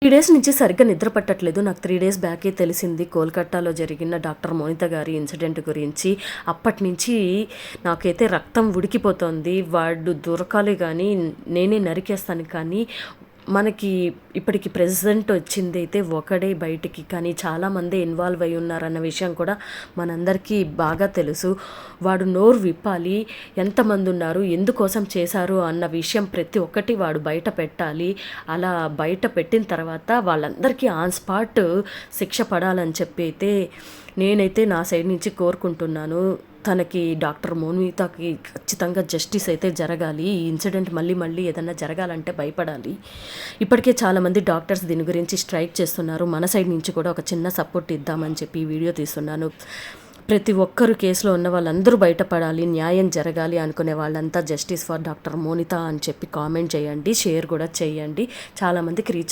3 days నుంచి సరిగ్గా నిద్ర పట్టట్లేదు. నాకు 3 డేస్ బ్యాకే తెలిసింది కోల్‌కట్టాలో జరిగిన డాక్టర్ మోనిత గారి ఇన్సిడెంట్ గురించి. అప్పటినుంచి నాకైతే రక్తం ఉడికిపోతోంది. వాడు దొరకాలి గానీ, నేనే నరికేస్తాను కానీ, మనకి ఇప్పటికి ప్రెజెంట్ వచ్చిందైతే ఒకడే బయటికి. కానీ చాలామందే ఇన్వాల్వ్ అయ్యి ఉన్నారన్న విషయం కూడా మనందరికీ బాగా తెలుసు. వాడు నోరు విప్పాలి, ఎంతమంది ఉన్నారు, ఎందుకోసం చేశారు అన్న విషయం ప్రతి ఒక్కటి వాడు బయట పెట్టాలి. అలా బయట పెట్టిన తర్వాత వాళ్ళందరికీ ఆన్ స్పాట్ శిక్ష పడాలని చెప్పి అయితే నేనైతే నా సైడ్ నుంచి కోరుకుంటున్నాను. తనకి డాక్టర్ మోనితాకి ఖచ్చితంగా జస్టిస్ అయితే జరగాలి. ఈ ఇన్సిడెంట్ మళ్ళీ మళ్ళీ ఏదన్నా జరగాలంటే భయపడాలి. ఇప్పటికే చాలామంది డాక్టర్స్ దీని గురించి స్ట్రైక్ చేస్తున్నారు. మన సైడ్ నుంచి కూడా ఒక చిన్న సపోర్ట్ ఇద్దామని చెప్పి ఈ వీడియో తీస్తున్నాను. ప్రతి ఒక్కరు కేసులో ఉన్న వాళ్ళందరూ బయటపడాలి, న్యాయం జరగాలి అనుకునే వాళ్ళంతా జస్టిస్ ఫర్ డాక్టర్ మోనిత అని చెప్పి కామెంట్ చేయండి, షేర్ కూడా చేయండి. చాలామందికి రీచ్